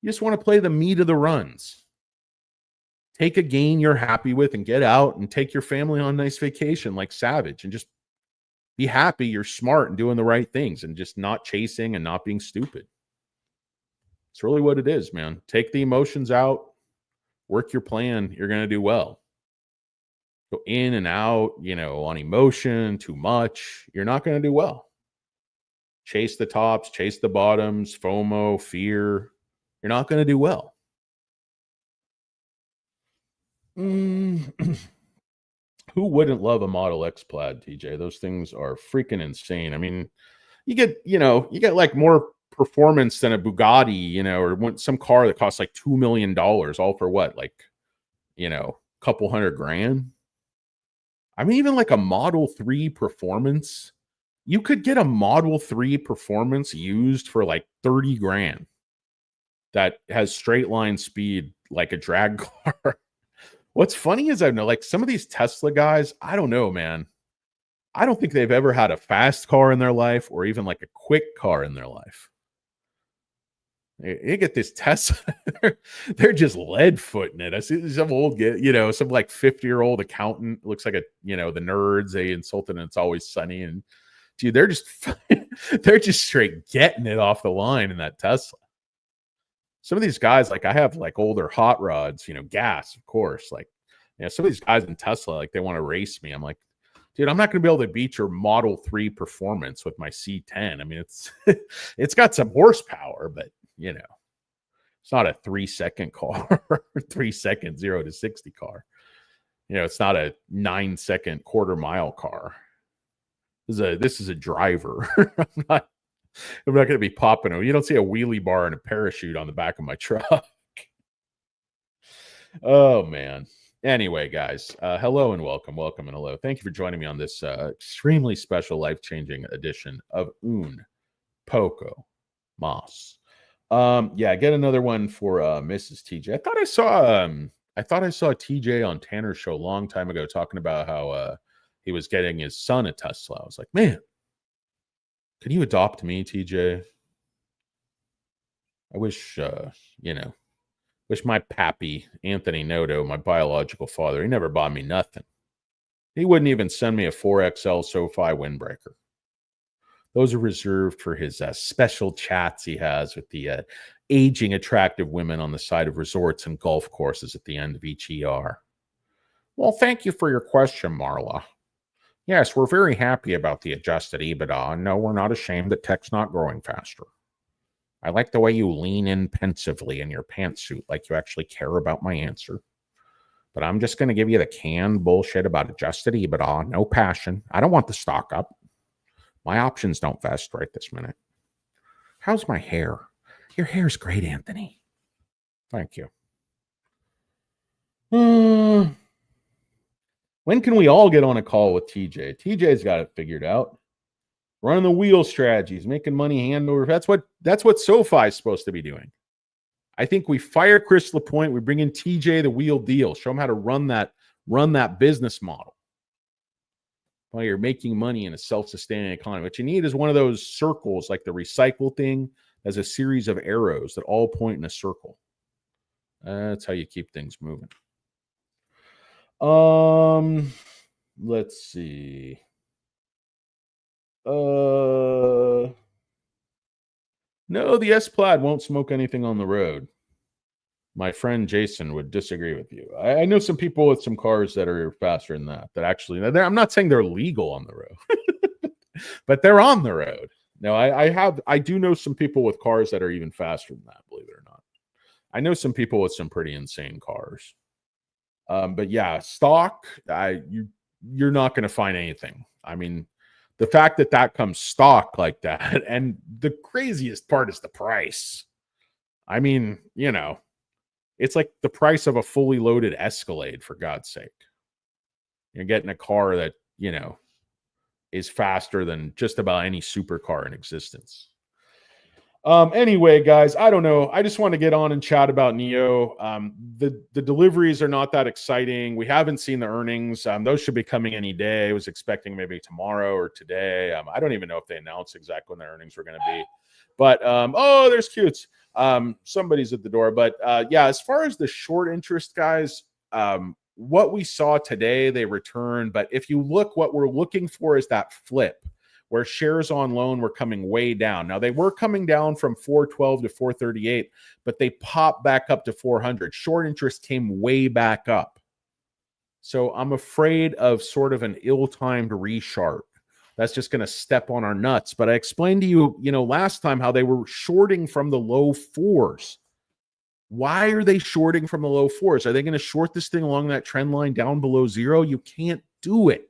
You just want to play the meat of the runs. Take a gain you're happy with and get out and take your family on a nice vacation like Savage and just be happy you're smart and doing the right things and just not chasing and not being stupid. It's really what it is, man. Take the emotions out, work your plan. You're going to do well. Go in and out, on emotion, too much. You're not going to do well. Chase the tops, chase the bottoms, FOMO, fear. You're not going to do well. Who wouldn't love a Model X Plaid, TJ? Those things are freaking insane. I mean, you get like more performance than a Bugatti, or some car that costs like $2 million, all for what? Like, couple $100,000. I mean, even like a Model 3 Performance, you could get a Model 3 Performance used for like $30,000 that has straight line speed like a drag car. What's funny is I know like some of these Tesla guys, I don't know, man. I don't think they've ever had a fast car in their life or even like a quick car in their life. You get this Tesla, they're just lead footing it. I see some old, some like 50-year-old accountant looks like the nerds they insulted and It's Always Sunny. And dude, they're just straight getting it off the line in that Tesla. Some of these guys, like I have like older hot rods, gas, of course. Like, some of these guys in Tesla, like they want to race me. I'm like, dude, I'm not going to be able to beat your Model 3 Performance with my C10. I mean, it's got some horsepower, but it's not a 3-second car, 3-second 0 to 60 car. It's not a 9-second quarter-mile car. This is a driver. I'm not going to be popping. You don't see a wheelie bar and a parachute on the back of my truck. Oh, man. Anyway, guys, hello and welcome and hello. Thank you for joining me on this extremely special, life-changing edition of Un Poco Mas. Yeah, get another one for Mrs. TJ. I thought I saw TJ on Tanner's show a long time ago talking about how he was getting his son a Tesla. I was like, man, can you adopt me, TJ? I wish wish my pappy, Anthony Noto, my biological father, he never bought me nothing. He wouldn't even send me a 4XL SoFi windbreaker. Those are reserved for his special chats he has with the aging, attractive women on the side of resorts and golf courses at the end of each ER. Well, thank you for your question, Marla. Yes, we're very happy about the adjusted EBITDA. No, we're not ashamed that tech's not growing faster. I like the way you lean in pensively in your pantsuit, like you actually care about my answer. But I'm just going to give you the canned bullshit about adjusted EBITDA. No passion. I don't want the stock up. My options don't vest right this minute. How's my hair? Your hair's great, Anthony. Thank you. When can we all get on a call with TJ? TJ's got it figured out. Running the wheel strategies, making money hand over. That's what SoFi is supposed to be doing. I think we fire Chris LaPointe. We bring in TJ the wheel deal. Show him how to run that business model. While you're making money in a self-sustaining economy. What you need is one of those circles, like the recycle thing, as a series of arrows that all point in a circle. That's how you keep things moving. Let's see. No, the S-Plaid won't smoke anything on the road. My friend Jason would disagree with you. I know some people with some cars that are faster than that. That actually, I'm not saying they're legal on the road, but they're on the road. No, I do know some people with cars that are even faster than that. Believe it or not, I know some people with some pretty insane cars. But yeah, stock, you're not going to find anything. I mean, the fact that comes stock like that, and the craziest part is the price. I mean, it's like the price of a fully loaded Escalade, for God's sake. You're getting a car that, is faster than just about any supercar in existence. Anyway, guys, I don't know. I just want to get on and chat about Nio. The deliveries are not that exciting. We haven't seen the earnings. Those should be coming any day. I was expecting maybe tomorrow or today. I don't even know if they announced exactly when the earnings were going to be. But, there's Cutes. Somebody's at the door. But, yeah, as far as the short interest guys, what we saw today, they returned. But if you look, what we're looking for is that flip, where shares on loan were coming way down. Now, they were coming down from 412 to 438, but they popped back up to 400. Short interest came way back up. So I'm afraid of sort of an ill-timed resharp. That's just going to step on our nuts. But I explained to you, last time how they were shorting from the low fours. Why are they shorting from the low fours? Are they going to short this thing along that trend line down below zero? You can't do it.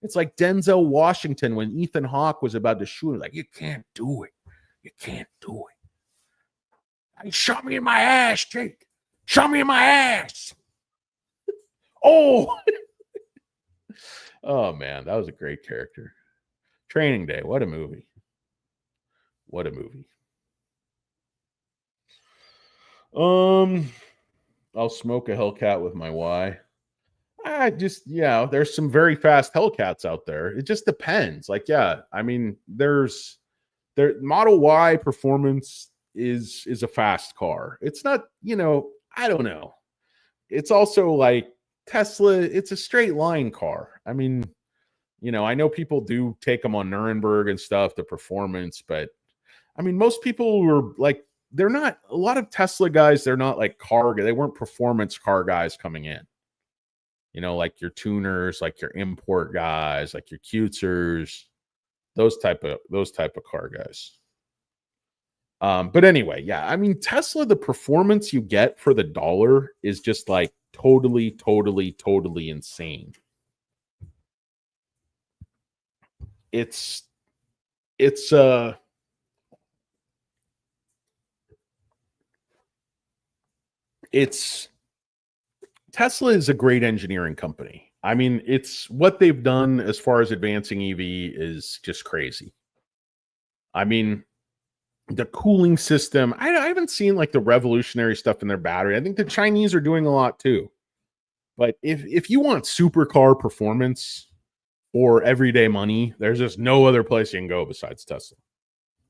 It's like Denzel Washington when Ethan Hawke was about to shoot him. Like, you can't do it. You can't do it. Shot me in my ass, Jake. Shot me in my ass. Oh. Oh, man. That was a great character. Training Day. What a movie. What a movie. I'll smoke a Hellcat with my Y. There's some very fast Hellcats out there. It just depends. There's Model Y performance is a fast car. It's not, I don't know. It's also like Tesla, it's a straight line car. I mean, I know people do take them on Nuremberg and stuff, the performance, but I mean, most people were like, they're not, a lot of Tesla guys, they're not like they weren't performance car guys coming in. Like your tuners, like your import guys, like your cutesers, those type of car guys. But anyway, yeah, I mean, Tesla, the performance you get for the dollar is just like totally, totally, totally insane. It's Tesla is a great engineering company. I mean, it's what they've done as far as advancing EV is just crazy. I mean, the cooling system. I haven't seen like the revolutionary stuff in their battery. I think the Chinese are doing a lot too. But if you want supercar performance for everyday money, there's just no other place you can go besides Tesla.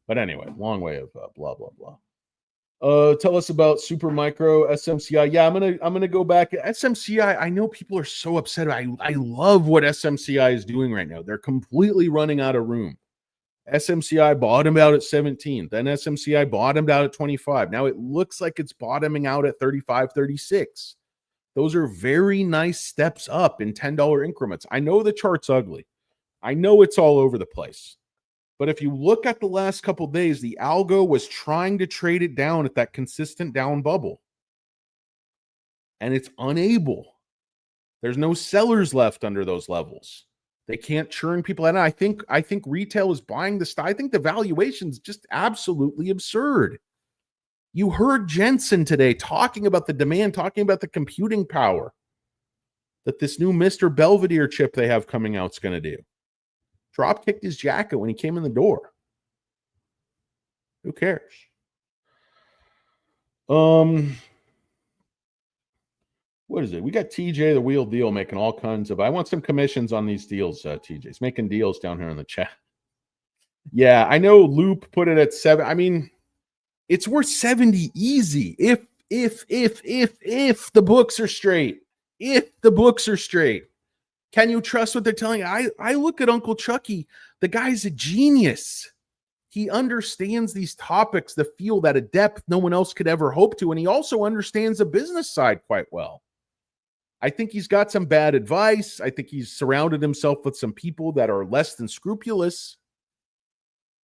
But anyway, long way of blah blah blah. Tell us about Super Micro SMCI. Yeah, I'm gonna go back. SMCI. I know people are so upset. I love what SMCI is doing right now. They're completely running out of room. SMCI bottomed out at 17. Then SMCI bottomed out at 25. Now it looks like it's bottoming out at 35, 36. Those are very nice steps up in $10 increments. I know the chart's ugly. I know it's all over the place. But if you look at the last couple days, the algo was trying to trade it down at that consistent down bubble. And it's unable. There's no sellers left under those levels. They can't churn people out. I think retail is buying the stock. I think the valuation's just absolutely absurd. You heard Jensen today talking about the demand, talking about the computing power that this new Mr. Belvedere chip they have coming out is going to do. Drop kicked his jacket when he came in the door. Who cares? What is it? We got TJ the Wheel Deal making all kinds of. I want some commissions on these deals. TJ's making deals down here in the chat. Yeah, I know Loop put it at 7. I mean, it's worth 70 easy if the books are straight. If the books are straight. Can you trust what they're telling you? I look at Uncle Chucky. The guy's a genius. He understands these topics, the field at a depth no one else could ever hope to. And he also understands the business side quite well. I think he's got some bad advice. I think he's surrounded himself with some people that are less than scrupulous.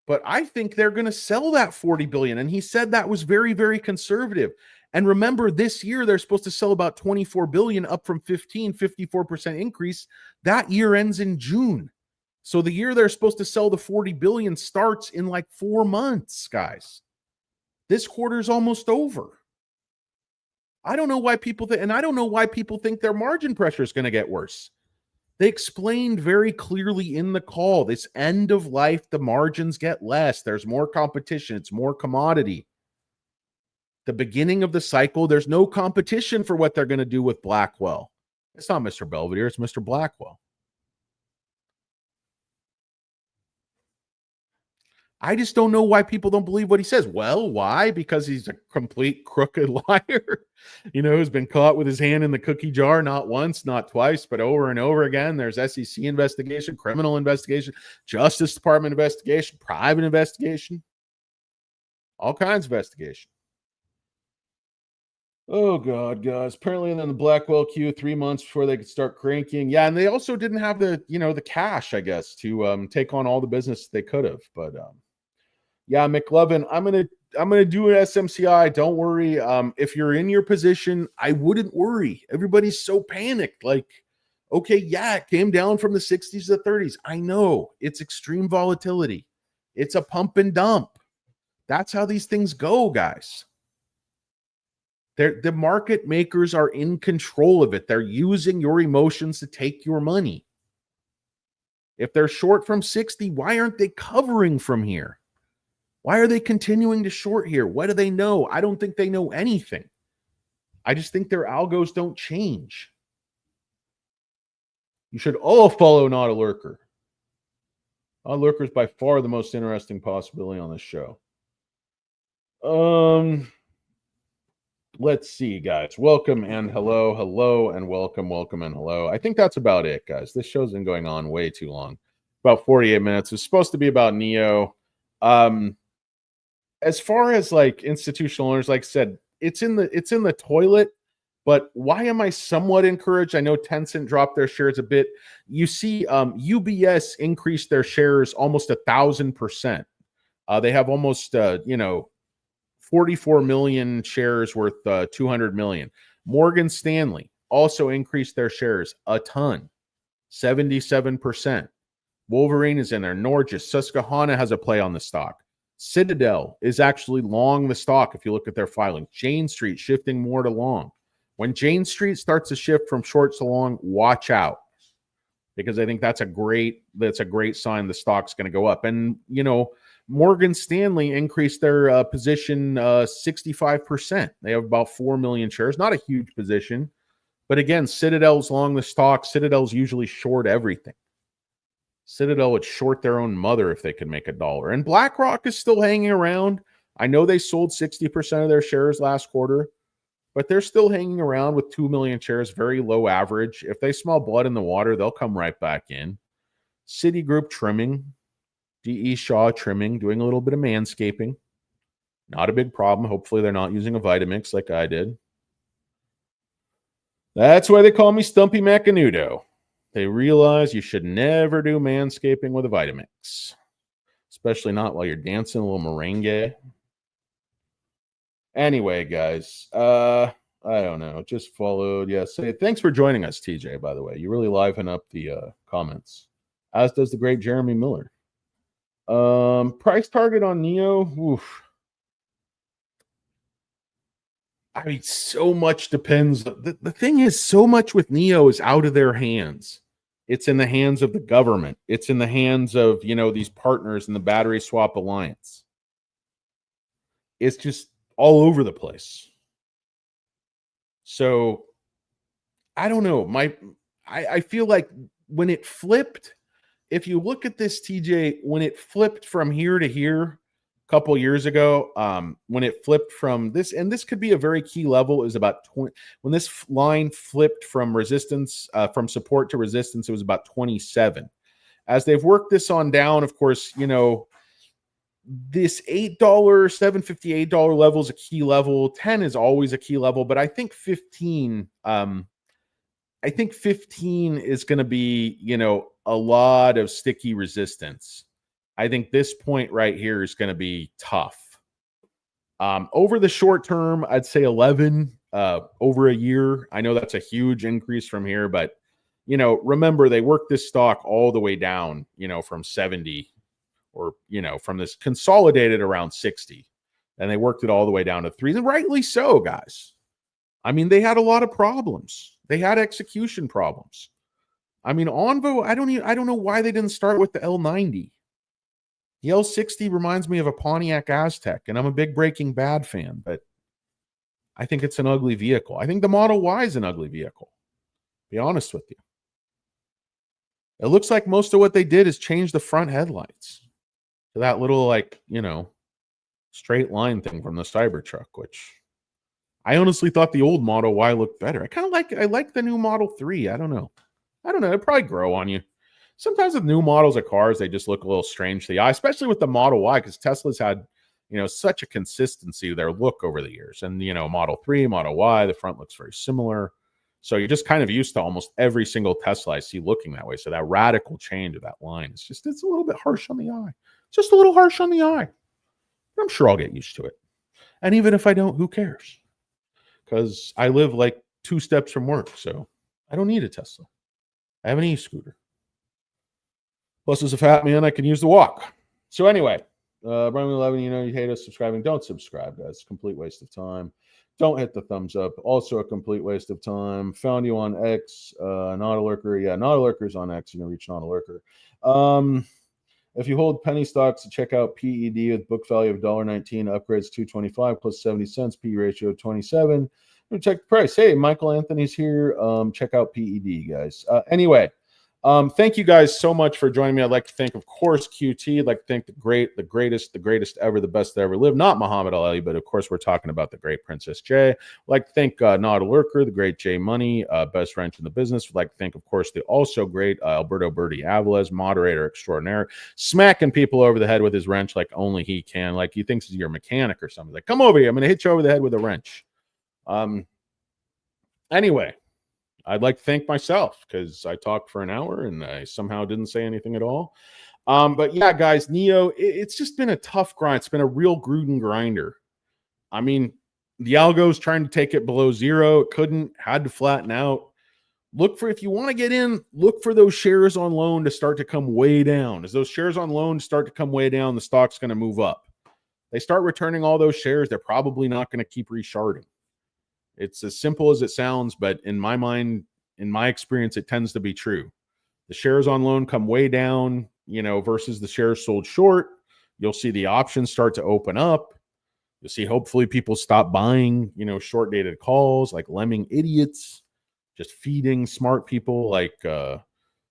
But I think they're going to sell that $40 billion. And he said that was very, very conservative. And remember, this year, they're supposed to sell about $24 billion, up from 54% increase. That year ends in June. So the year they're supposed to sell the $40 billion starts in like 4 months, guys. This quarter's almost over. I don't know why people think, and I don't know why people think their margin pressure is going to get worse. They explained very clearly in the call, this end of life, the margins get less. There's more competition. It's more commodity. The beginning of the cycle, there's no competition for what they're going to do with Blackwell. It's not Mr. Belvedere, it's Mr. Blackwell. I just don't know why people don't believe what he says. Well, why? Because he's a complete crooked liar, who's been caught with his hand in the cookie jar, not once, not twice, but over and over again. There's SEC investigation, criminal investigation, Justice Department investigation, private investigation, all kinds of investigation. Oh, God, guys. Apparently, then the Blackwell queue 3 months before they could start cranking. Yeah, and they also didn't have the cash, I guess, to take on all the business they could have. But yeah, McLovin, I'm gonna do an SMCI. Don't worry. If you're in your position, I wouldn't worry. Everybody's so panicked. Like, okay, yeah, it came down from the 60s to the 30s. I know it's extreme volatility. It's a pump and dump. That's how these things go, guys. The market makers are in control of it. They're using your emotions to take your money. If they're short from 60, why aren't they covering from here? Why are they continuing to short here? What do they know? I don't think they know anything. I just think their algos don't change. You should all follow Not a Lurker. Not a Lurker is by far the most interesting possibility on this show. Let's see, guys. Welcome and hello, and welcome and hello. I think that's about it, guys. This show's been going on way too long. About 48 minutes. It's supposed to be about Nio. As far as like institutional owners, like I said, it's in the toilet. But why am I somewhat encouraged? I know Tencent dropped their shares a bit. You see, UBS increased their shares almost 1,000%. They have almost 44 million shares worth 200 million. Morgan Stanley also increased their shares a ton, 77%. Wolverine is in there. Norges, Susquehanna has a play on the stock. Citadel is actually long the stock if you look at their filing. Jane Street shifting more to long. When Jane Street starts to shift from short to long, watch out, because I think that's a great sign the stock's going to go up. And Morgan Stanley increased their position 65%. They have about 4 million shares. Not a huge position. But again, Citadel's long the stock. Citadel's usually short everything. Citadel would short their own mother if they could make $1. And BlackRock is still hanging around. I know they sold 60% of their shares last quarter, but they're still hanging around with 2 million shares, very low average. If they smell blood in the water, they'll come right back in. Citigroup trimming, D.E. Shaw trimming, doing a little bit of manscaping. Not a big problem. Hopefully they're not using a Vitamix like I did. That's why they call me Stumpy Macanudo. They realize you should never do manscaping with a Vitamix, especially not while you're dancing a little merengue. Anyway, guys, I don't know. Just followed. Yeah, say thanks for joining us, TJ, by the way. You really liven up the comments, as does the great Jeremy Miller. Price target on Nio. Oof. I mean, so much depends. The thing is, so much with Nio is out of their hands. It's in the hands of the government. It's in the hands of, these partners in the Battery Swap Alliance. It's just all over the place. So, I don't know. I feel like when it flipped, if you look at this, TJ, when it flipped from here to here, couple years ago, when it flipped from this, and this could be a very key level, is about 20. When this line flipped from resistance, from support to resistance, it was about 27. As they've worked this on down, of course, this $8, $7.58 level is a key level. 10 is always a key level, but I think 15. I think 15 is going to be, a lot of sticky resistance. I think this point right here is going to be tough. Over the short term, I'd say 11 over a year. I know that's a huge increase from here, but, remember they worked this stock all the way down, from 70 or, from this consolidated around 60. And they worked it all the way down to 3. And rightly so, guys. I mean, they had a lot of problems. They had execution problems. I mean, Onvo, I don't know why they didn't start with the L90. The L60 reminds me of a Pontiac Aztec, and I'm a big Breaking Bad fan, but I think it's an ugly vehicle. I think the Model Y is an ugly vehicle, to be honest with you. It looks like most of what they did is change the front headlights to that little, straight line thing from the Cybertruck, which I honestly thought the old Model Y looked better. I like the new Model 3. I don't know. It'll probably grow on you. Sometimes with new models of cars, they just look a little strange to the eye, especially with the Model Y, because Tesla's had, such a consistency to their look over the years. And, Model 3, Model Y, the front looks very similar. So you're just kind of used to almost every single Tesla I see looking that way. So that radical change of that line, it's a little bit harsh on the eye. Just a little harsh on the eye. I'm sure I'll get used to it. And even if I don't, who cares? Because I live like 2 steps from work, so I don't need a Tesla. I have an e-scooter. Plus, as a fat man, I can use the walk. So anyway, Brian 11, you hate us subscribing. Don't subscribe, guys. It's a complete waste of time. Don't hit the thumbs up. Also a complete waste of time. Found you on X, not a lurker. Yeah, not a lurker's on X. You can reach not a lurker. If you hold penny stocks, check out PED with book value of $1.19, upgrades $2.25 plus 70 cents, P ratio of 27. Check the price. Hey, Michael Anthony's here. Check out PED, guys. Anyway, thank you guys so much for joining me. I'd like to thank, of course, QT. I'd like to thank the greatest ever, the best that ever lived. Not Muhammad Ali, but of course, we're talking about the great Princess Jay. I'd like to thank Not a Lurker, the great Jay Money, best wrench in the business. I'd like to thank, of course, the also great Alberto Berti Aviles, moderator extraordinaire, smacking people over the head with his wrench like only he can. Like he thinks you're a mechanic or something. Like, come over here. I'm going to hit you over the head with a wrench. Anyway, I'd like to thank myself because I talked for an hour and I somehow didn't say anything at all. But yeah, guys, Nio, it's just been a tough grind. It's been a real Gruden grinder. I mean, the algo's trying to take it below 0. It couldn't, had to flatten out. If you want to get in, look for those shares on loan to start to come way down. As those shares on loan start to come way down, the stock's going to move up. They start returning all those shares, they're probably not going to keep resharding. It's as simple as it sounds, but in my mind, in my experience, it tends to be true. The shares on loan come way down, versus the shares sold short. You'll see the options start to open up. You'll see hopefully people stop buying, short dated calls like lemming idiots, just feeding smart people like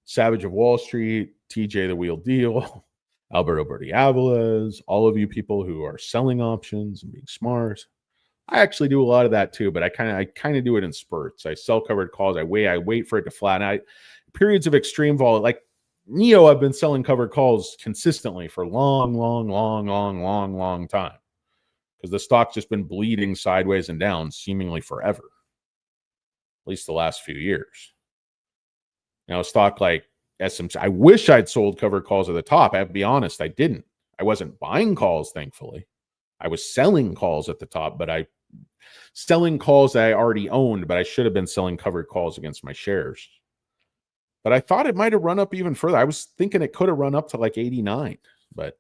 Savage of Wall Street, TJ the Wheel Deal, Alberto Berti-Avalos, all of you people who are selling options and being smart. I actually do a lot of that too, but I kind of do it in spurts. I sell covered calls. I wait for it to flatten. Periods of extreme vol, like Nio, I've been selling covered calls consistently for long time because the stock's just been bleeding sideways and down seemingly forever, at least the last few years. Now, a stock like SMC, I wish I'd sold covered calls at the top. I have to be honest, I didn't. I wasn't buying calls, thankfully. I was selling calls at the top, but selling calls that I already owned, but I should have been selling covered calls against my shares. But I thought it might have run up even further. I was thinking it could have run up to like 89, but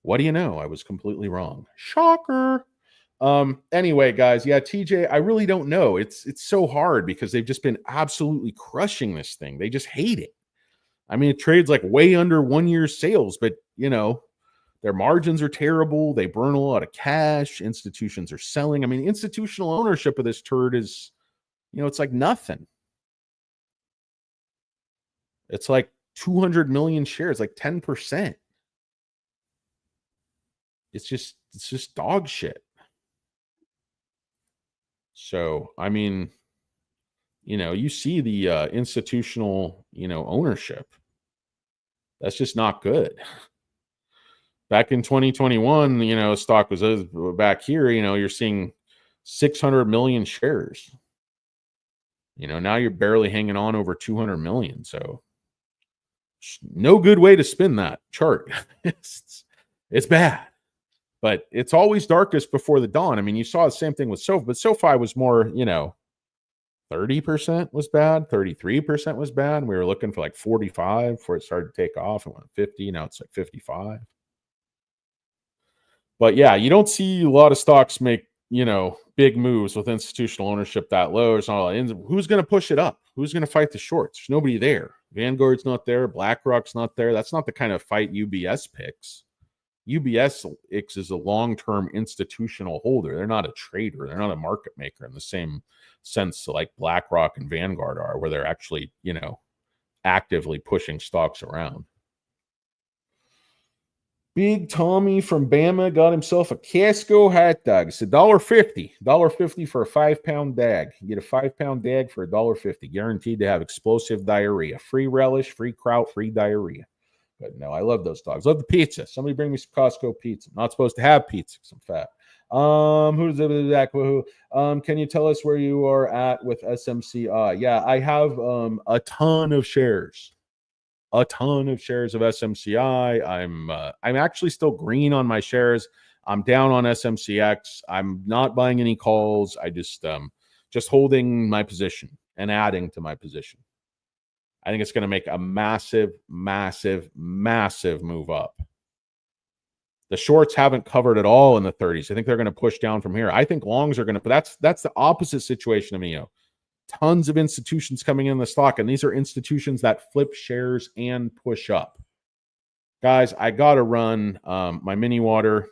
what do you know? I was completely wrong. Shocker. Anyway, guys, yeah, TJ, I really don't know. It's so hard because they've just been absolutely crushing this thing. They just hate it. I mean, it trades like way under 1 year's sales, but their margins are terrible. They burn a lot of cash. Institutions are selling. I mean, institutional ownership of this turd is, it's like nothing. It's like 200 million shares, like 10%. It's just dog shit. So, I mean, you see the institutional, ownership. That's just not good. Back in 2021, stock was back here, you're seeing 600 million shares. Now you're barely hanging on over 200 million. So no good way to spin that chart. It's bad, but it's always darkest before the dawn. I mean, you saw the same thing with SoFi, but SoFi was more, 30% was bad, 33% was bad. We were looking for like 45 before it started to take off. It went 50. Now it's like 55. But yeah, you don't see a lot of stocks make, big moves with institutional ownership that low. It's not who's going to push it up? Who's going to fight the shorts? There's nobody there. Vanguard's not there. BlackRock's not there. That's not the kind of fight UBS picks. UBS is a long-term institutional holder. They're not a trader. They're not a market maker in the same sense like BlackRock and Vanguard are, where they're actually, actively pushing stocks around. Big Tommy from Bama got himself a Casco hot dog. It's $1.50. $1.50 for a 5-pound dag. You get a 5-pound dag for $1.50. Guaranteed to have explosive diarrhea. Free relish, free kraut, free diarrhea. But no, I love those dogs. Love the pizza. Somebody bring me some Costco pizza. I'm not supposed to have pizza because I'm fat. Who's that? Can you tell us where you are at with SMCI? Yeah, I have a ton of shares. A ton of shares of SMCI. I'm actually still green on my shares. I'm down on SMCX. I'm not buying any calls. I just holding my position and adding to my position. I think it's going to make a massive move up. The shorts haven't covered at all in the 30s. I think they're going to push down from here. I think longs are going to, but that's the opposite situation of Nio. Tons of institutions coming in the stock, and these are institutions that flip shares and push up. Guys, I got to run my mini water.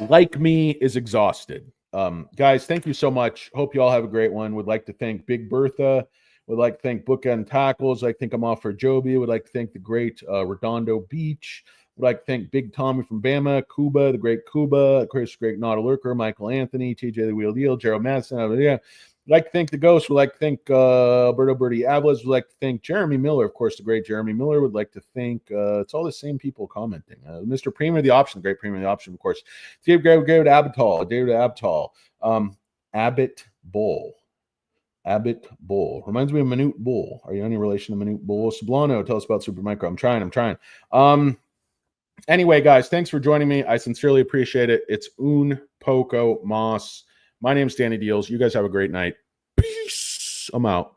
Like me is exhausted. Guys, thank you so much. Hope you all have a great one. Would like to thank Big Bertha. Would like to thank Bookend Tackles. I think I'm off for Joby. Would like to thank the great Redondo Beach. Would like to thank Big Tommy from Bama, Cuba, the great Cuba, Chris, great Not a Lurker, Michael Anthony, TJ the Wheel Deal, Gerald Madison. Yeah. Would like to thank the Ghost. Would like to thank Alberto Berti-Avalos. Would like to thank Jeremy Miller, of course, the great Jeremy Miller. Would like to thank, it's all the same people commenting. Mr. Premier, the option, great Premier, the option, of course. David Abitol, Abbott Bull. Abbott Bull. Reminds me of Manute Bull. Are you any relation to Manute Bull? Sublano, tell us about Supermicro. I'm trying. Anyway, guys, thanks for joining me. I sincerely appreciate it. It's Un Poco Mas. My name's Danny Deals. You guys have a great night. Peace. I'm out.